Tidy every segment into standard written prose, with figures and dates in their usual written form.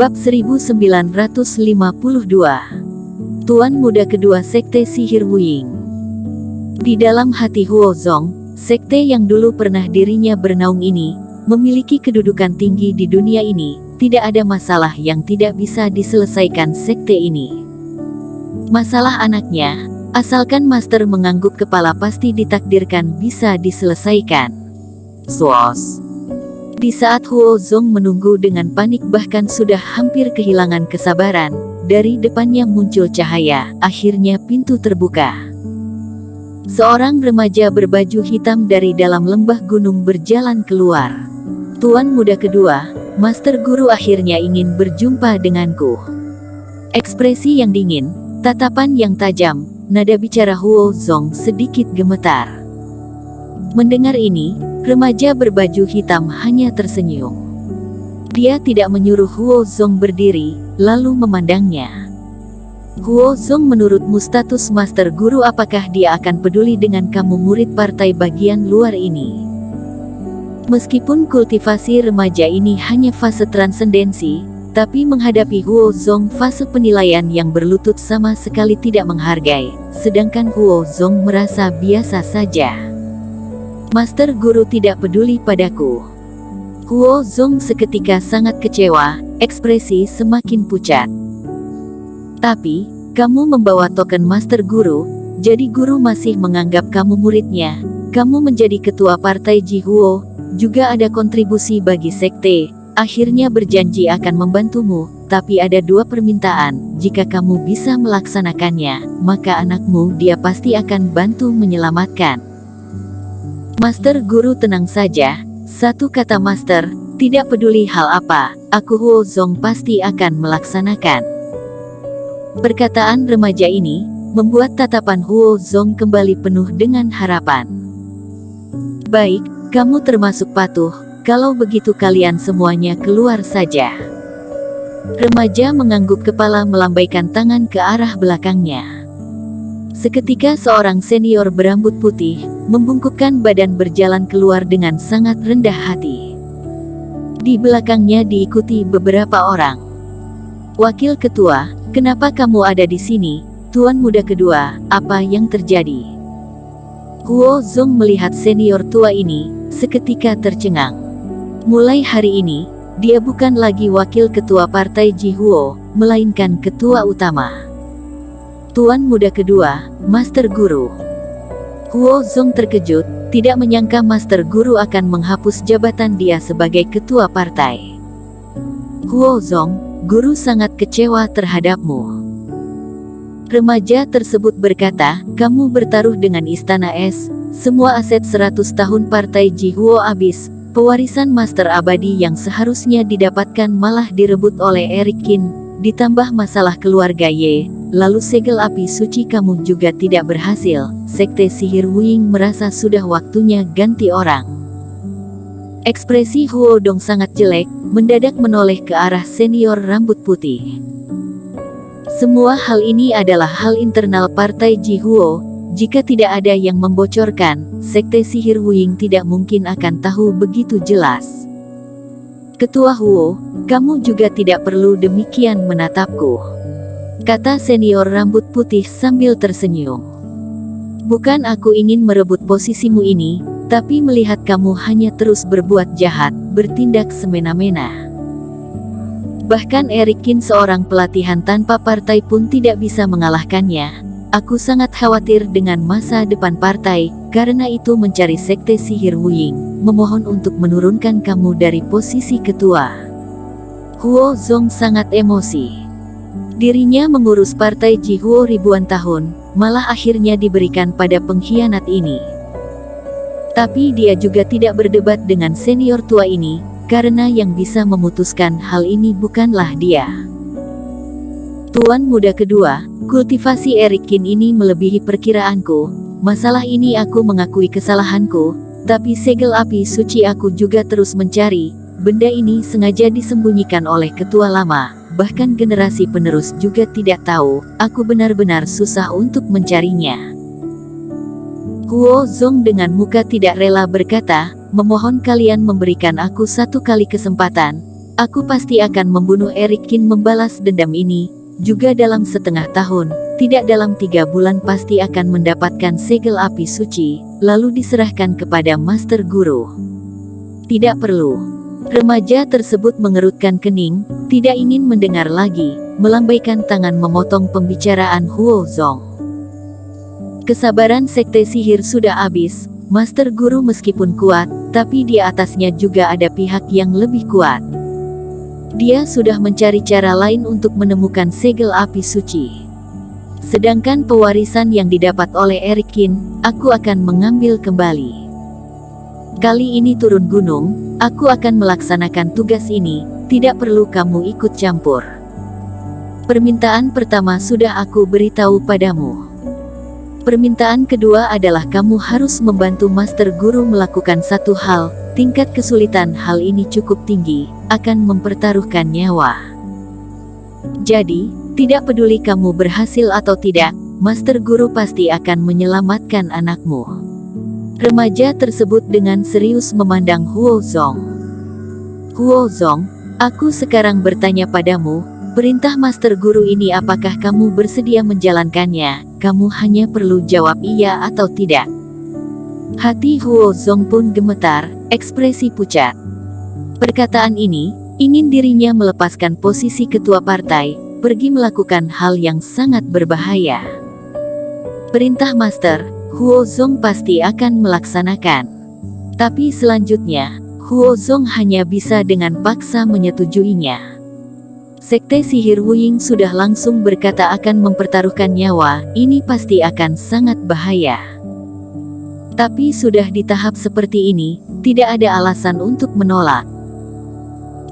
Bab 1952. Tuan Muda Kedua Sekte Sihir Wuying. Di dalam hati Huozong, sekte yang dulu pernah dirinya bernaung ini, memiliki kedudukan tinggi di dunia ini. Tidak ada masalah yang tidak bisa diselesaikan sekte ini. Masalah anaknya, asalkan Master mengangguk kepala pasti ditakdirkan bisa diselesaikan. Suos. Di saat Huozong menunggu dengan panik bahkan sudah hampir kehilangan kesabaran, dari depannya muncul cahaya, akhirnya pintu terbuka. Seorang remaja berbaju hitam dari dalam lembah gunung berjalan keluar. Tuan Muda Kedua, Master Guru akhirnya ingin berjumpa denganku. Ekspresi yang dingin, tatapan yang tajam, nada bicara Huozong sedikit gemetar. Mendengar ini, remaja berbaju hitam hanya tersenyum. Dia tidak menyuruh Huozong berdiri, lalu memandangnya. Huozong, menurutmu status Master Guru, apakah dia akan peduli dengan kamu murid partai bagian luar ini? Meskipun kultivasi remaja ini hanya fase transendensi, tapi menghadapi Huozong fase penilaian yang berlutut sama sekali tidak menghargai, sedangkan Huozong merasa biasa saja. Master Guru tidak peduli padaku. Huozong seketika sangat kecewa, ekspresi semakin pucat. Tapi, kamu membawa token Master Guru, jadi guru masih menganggap kamu muridnya. Kamu menjadi ketua partai Jihuo, juga ada kontribusi bagi sekte. Akhirnya berjanji akan membantumu, tapi ada dua permintaan. Jika kamu bisa melaksanakannya, maka anakmu dia pasti akan bantu menyelamatkan. Master Guru, tenang saja. Satu kata Master, tidak peduli hal apa, aku Huozong pasti akan melaksanakan. Perkataan remaja ini membuat tatapan Huozong kembali penuh dengan harapan. Baik, kamu termasuk patuh, kalau begitu kalian semuanya keluar saja. Remaja mengangguk kepala melambaikan tangan ke arah belakangnya. Seketika seorang senior berambut putih, membungkukkan badan berjalan keluar dengan sangat rendah hati. Di belakangnya diikuti beberapa orang. Wakil Ketua, kenapa kamu ada di sini? Tuan Muda Kedua, apa yang terjadi? Huozong melihat senior tua ini, seketika tercengang. Mulai hari ini, dia bukan lagi wakil ketua partai Jihuo, melainkan ketua utama. Tuan Muda Kedua, Master Guru. Huozong terkejut, tidak menyangka Master Guru akan menghapus jabatan dia sebagai ketua partai. Huozong, Guru sangat kecewa terhadapmu. Remaja tersebut berkata, kamu bertaruh dengan Istana Es, semua aset 100 tahun partai Jihuo habis, pewarisan Master Abadi yang seharusnya didapatkan malah direbut oleh Eric Qin, ditambah masalah keluarga Ye. Lalu segel api suci kamu juga tidak berhasil. Sekte Sihir Wuying merasa sudah waktunya ganti orang. Ekspresi Huodong sangat jelek, mendadak menoleh ke arah senior rambut putih. Semua hal ini adalah hal internal partai Jihuo. Jika tidak ada yang membocorkan, Sekte Sihir Wuying tidak mungkin akan tahu begitu jelas. Ketua Huo, kamu juga tidak perlu demikian menatapku, kata senior rambut putih sambil tersenyum. Bukan aku ingin merebut posisimu ini, tapi melihat kamu hanya terus berbuat jahat, bertindak semena-mena. Bahkan Eric Qin, seorang pelatihan tanpa partai pun tidak bisa mengalahkannya. Aku sangat khawatir dengan masa depan partai, karena itu mencari Sekte Sihir Wuying, memohon untuk menurunkan kamu dari posisi ketua. Huozong sangat emosi. Dirinya mengurus partai Jihuo ribuan tahun, malah akhirnya diberikan pada pengkhianat ini. Tapi dia juga tidak berdebat dengan senior tua ini, karena yang bisa memutuskan hal ini bukanlah dia. Tuan Muda Kedua, kultivasi Eric Qin ini melebihi perkiraanku. Masalah ini aku mengakui kesalahanku, tapi segel api suci aku juga terus mencari. Benda ini sengaja disembunyikan oleh ketua lama. Bahkan generasi penerus juga tidak tahu, aku benar-benar susah untuk mencarinya. Huozong dengan muka tidak rela berkata, memohon kalian memberikan aku satu kali kesempatan, aku pasti akan membunuh Erik Kin membalas dendam ini, juga dalam setengah tahun, tidak dalam 3 bulan pasti akan mendapatkan segel api suci, lalu diserahkan kepada Master Guru. Tidak perlu. Remaja tersebut mengerutkan kening, tidak ingin mendengar lagi, melambaikan tangan memotong pembicaraan Huozong. Kesabaran sekte sihir sudah habis, Master Guru meskipun kuat, tapi di atasnya juga ada pihak yang lebih kuat. Dia sudah mencari cara lain untuk menemukan segel api suci. Sedangkan pewarisan yang didapat oleh Erik Kin, aku akan mengambil kembali. Kali ini turun gunung, aku akan melaksanakan tugas ini, tidak perlu kamu ikut campur. Permintaan pertama sudah aku beritahu padamu. Permintaan kedua adalah kamu harus membantu Master Guru melakukan satu hal, tingkat kesulitan hal ini cukup tinggi, akan mempertaruhkan nyawa. Jadi, tidak peduli kamu berhasil atau tidak, Master Guru pasti akan menyelamatkan anakmu. Remaja tersebut dengan serius memandang Huozong. Huozong, aku sekarang bertanya padamu, perintah Master Guru ini apakah kamu bersedia menjalankannya? Kamu hanya perlu jawab iya atau tidak. Hati Huozong pun gemetar, ekspresi pucat. Perkataan ini, ingin dirinya melepaskan posisi ketua partai, pergi melakukan hal yang sangat berbahaya. Perintah Master, Huozong pasti akan melaksanakan. Tapi selanjutnya, Huozong hanya bisa dengan paksa menyetujuinya. Sekte sihir Wuying sudah langsung berkata akan mempertaruhkan nyawa, ini pasti akan sangat bahaya. Tapi sudah di tahap seperti ini, tidak ada alasan untuk menolak.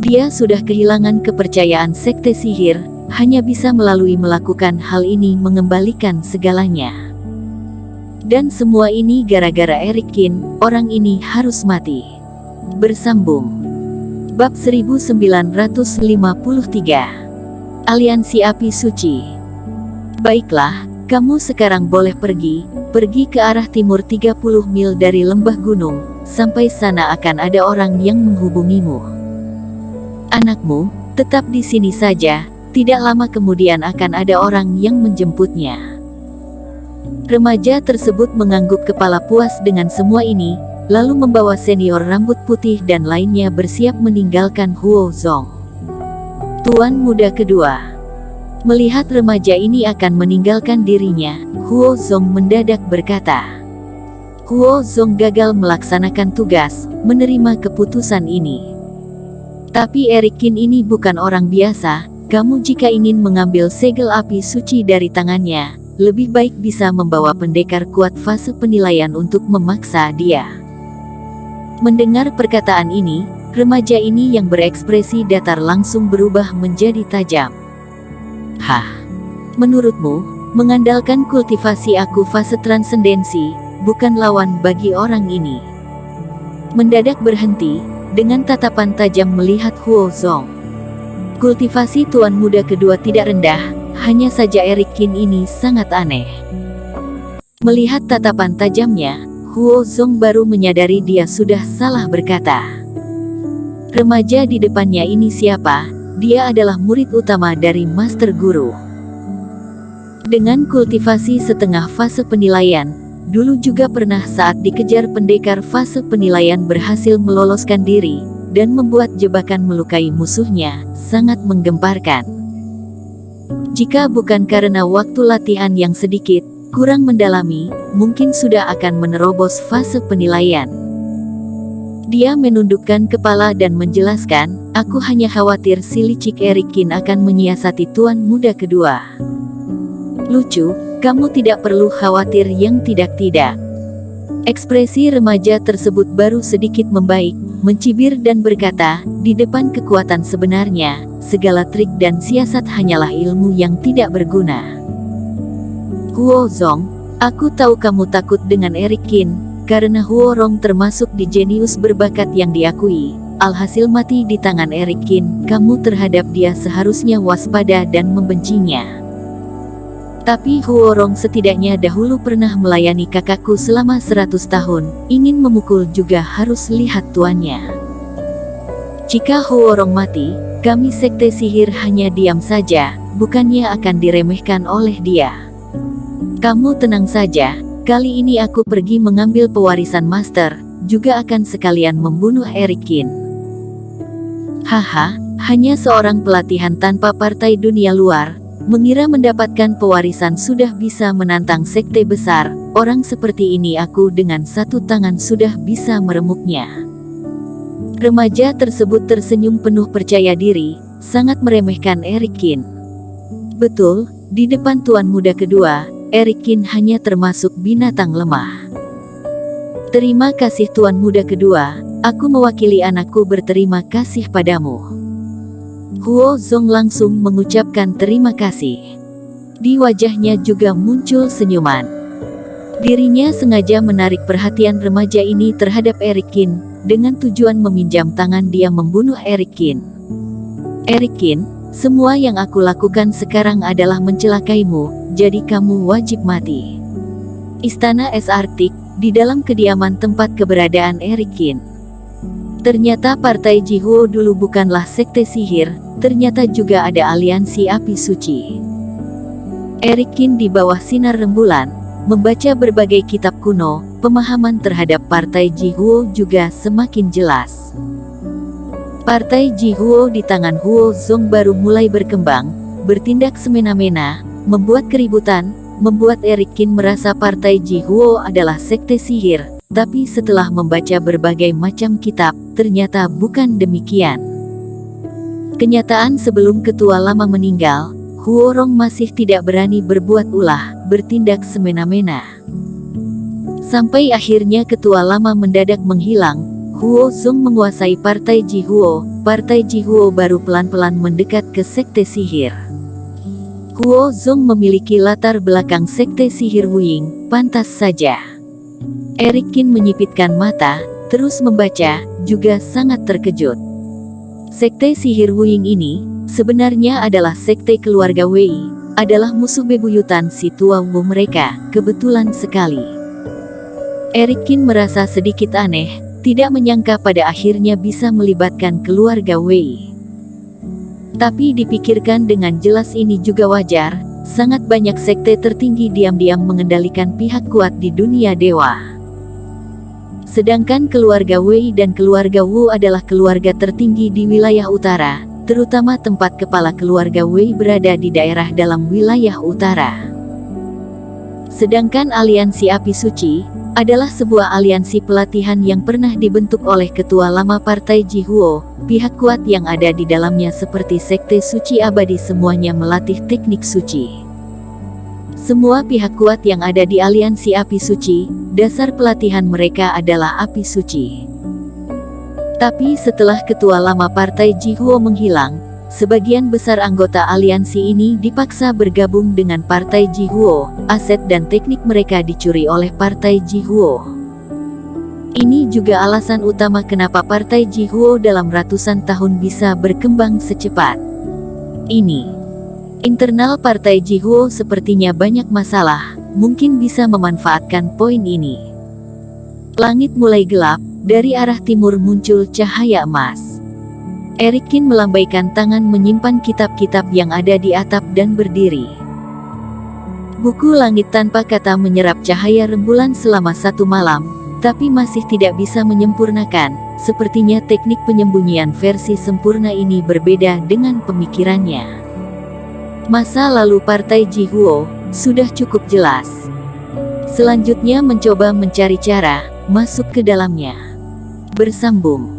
Dia sudah kehilangan kepercayaan sekte sihir, hanya bisa melalui melakukan hal ini mengembalikan segalanya. Dan semua ini gara-gara Erik Kin, orang ini harus mati. Bersambung. Bab 1953. Aliansi Api Suci. Baiklah, kamu sekarang boleh pergi ke arah timur 30 mil dari lembah gunung, sampai sana akan ada orang yang menghubungimu. Anakmu, tetap di sini saja, tidak lama kemudian akan ada orang yang menjemputnya. Remaja tersebut mengangguk kepala puas dengan semua ini, lalu membawa senior rambut putih dan lainnya bersiap meninggalkan Huozong. Tuan muda kedua. Melihat remaja ini akan meninggalkan dirinya, Huozong mendadak berkata. Huozong gagal melaksanakan tugas, menerima keputusan ini. Tapi Erik Kin ini bukan orang biasa, kamu jika ingin mengambil segel api suci dari tangannya, lebih baik bisa membawa pendekar kuat fase penilaian untuk memaksa dia. Mendengar perkataan ini, remaja ini yang berekspresi datar langsung berubah menjadi tajam. Hah? Menurutmu, mengandalkan kultivasi aku fase transendensi, bukan lawan bagi orang ini? Mendadak berhenti, dengan tatapan tajam melihat Huozong. Kultivasi tuan muda kedua tidak rendah, hanya saja Erik Kin ini sangat aneh. Melihat tatapan tajamnya, Huozong baru menyadari dia sudah salah berkata. Remaja di depannya ini siapa? Dia adalah murid utama dari Master Guru. Dengan kultivasi setengah fase penilaian, dulu juga pernah saat dikejar pendekar fase penilaian berhasil meloloskan diri, dan membuat jebakan melukai musuhnya, sangat menggemparkan. Jika bukan karena waktu latihan yang sedikit, kurang mendalami, mungkin sudah akan menerobos fase penilaian. Dia menundukkan kepala dan menjelaskan, aku hanya khawatir si licik Erik Kin akan menyiasati tuan muda kedua. Lucu, kamu tidak perlu khawatir yang tidak-tidak. Ekspresi remaja tersebut baru sedikit membaik, mencibir dan berkata, di depan kekuatan sebenarnya, segala trik dan siasat hanyalah ilmu yang tidak berguna. Huozong, aku tahu kamu takut dengan Erik Kin, karena Huorong termasuk di jenius berbakat yang diakui. Alhasil mati di tangan Erik Kin, kamu terhadap dia seharusnya waspada dan membencinya. Tapi Huorong setidaknya dahulu pernah melayani kakakku selama 100 tahun, ingin memukul juga harus lihat tuannya. Jika Huorong mati, kami sekte sihir hanya diam saja, bukannya akan diremehkan oleh dia. Kamu tenang saja, kali ini aku pergi mengambil pewarisan master, juga akan sekalian membunuh Eric Qin. Haha, hanya seorang pelatihan tanpa partai dunia luar, mengira mendapatkan pewarisan sudah bisa menantang sekte besar. Orang seperti ini aku dengan satu tangan sudah bisa meremuknya. Remaja tersebut tersenyum penuh percaya diri, sangat meremehkan Eric Qin. Betul, di depan tuan muda kedua, Eric Qin hanya termasuk binatang lemah. Terima kasih tuan muda kedua, aku mewakili anakku berterima kasih padamu. Huo Zong langsung mengucapkan terima kasih. Di wajahnya juga muncul senyuman. Dirinya sengaja menarik perhatian remaja ini terhadap Eric Qin, dengan tujuan meminjam tangan dia membunuh Eric Qin. Eric Qin, semua yang aku lakukan sekarang adalah mencelakaimu, jadi kamu wajib mati. Istana Es Arctic, di dalam kediaman tempat keberadaan Eric Qin. Ternyata partai Jihuo dulu bukanlah sekte sihir, ternyata juga ada aliansi api suci. Eric Qin di bawah sinar rembulan, membaca berbagai kitab kuno, pemahaman terhadap partai Jihuo juga semakin jelas. Partai Jihuo di tangan Huo Zong baru mulai berkembang, bertindak semena-mena, membuat keributan, membuat Eric Qin merasa partai Jihuo adalah sekte sihir, tapi setelah membaca berbagai macam kitab, ternyata bukan demikian. Kenyataan sebelum ketua lama meninggal, Huorong masih tidak berani berbuat ulah, bertindak semena-mena. Sampai akhirnya ketua lama mendadak menghilang, Huo Zong menguasai partai Jihuo, partai Jihuo baru pelan-pelan mendekat ke sekte sihir. Huo Zong memiliki latar belakang sekte sihir Wuying, pantas saja. Eric Qin menyipitkan mata, terus membaca, juga sangat terkejut. Sekte sihir Wuying ini, sebenarnya adalah sekte keluarga Wei, adalah musuh bebuyutan si tua Wu mereka, kebetulan sekali. Eric Qin merasa sedikit aneh, tidak menyangka pada akhirnya bisa melibatkan keluarga Wei. Tapi dipikirkan dengan jelas ini juga wajar, sangat banyak sekte tertinggi diam-diam mengendalikan pihak kuat di dunia dewa. Sedangkan keluarga Wei dan keluarga Wu adalah keluarga tertinggi di wilayah utara, terutama tempat kepala keluarga Wei berada di daerah dalam wilayah utara. Sedangkan aliansi api suci, adalah sebuah aliansi pelatihan yang pernah dibentuk oleh ketua lama partai Jihuo, pihak kuat yang ada di dalamnya seperti sekte suci abadi semuanya melatih teknik suci. Semua pihak kuat yang ada di aliansi api suci, dasar pelatihan mereka adalah api suci. Tapi setelah ketua lama partai Jihuo menghilang, sebagian besar anggota aliansi ini dipaksa bergabung dengan partai Jihuo, aset dan teknik mereka dicuri oleh partai Jihuo. Ini juga alasan utama kenapa partai Jihuo dalam ratusan tahun bisa berkembang secepat ini. Internal partai Jihuo sepertinya banyak masalah, mungkin bisa memanfaatkan poin ini. Langit mulai gelap, dari arah timur muncul cahaya emas. Eric Qin melambaikan tangan menyimpan kitab-kitab yang ada di atap dan berdiri. Buku langit tanpa kata menyerap cahaya rembulan selama 1 malam, tapi masih tidak bisa menyempurnakan. Sepertinya teknik penyembunyian versi sempurna ini berbeda dengan pemikirannya. Masa lalu partai Jihuo sudah cukup jelas. Selanjutnya mencoba mencari cara masuk ke dalamnya. Bersambung.